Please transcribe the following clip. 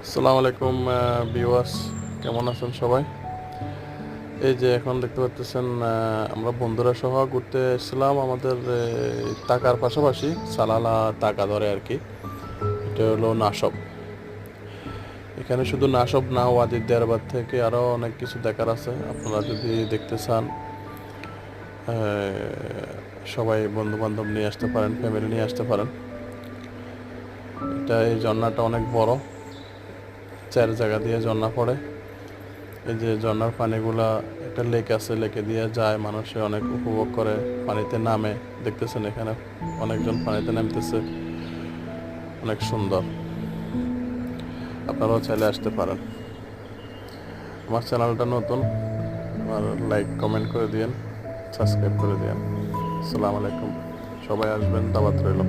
আসসালামু আলাইকুম ভিউয়ার্স, কেমন আছেন সবাই? এই যে এখন দেখতে পাচ্ছেন, আমরা বন্ধুরা সহ ঘুরতে এসেছিলাম আমাদের টাকার পাশাপাশি সালালা টাকা ধরে আর কি। এটা হলো নাসব। এখানে শুধু নাসব না, ওয়াদির দেয়ারবাদ থেকে আরও অনেক কিছু দেখার আছে। আপনারা যদি দেখতে চান সবাই বন্ধু বান্ধব নিয়ে আসতে পারেন, ফ্যামিলি নিয়ে আসতে পারেন। এই ঝর্ণাটা অনেক বড়, 4 জায়গা দিয়ে ঝর্ণা পড়ে। এই যে ঝর্ণার পানিগুলা, একটা লেক আছে, লেকে দিয়ে যায়, মানুষে অনেক উপভোগ করে, পানিতে নামে। দেখতেছেন এখানে অনেকজন পানিতে নামতেছে, অনেক সুন্দর। আপনারাও চাইলে আসতে পারেন। আমার চ্যানেলটা নতুন, আমার লাইক কমেন্ট করে দিয়েন, সাবস্ক্রাইব করে দিয়েন। আসসালামু আলাইকুম, সবাই আসবেন, দাওয়াত রইল।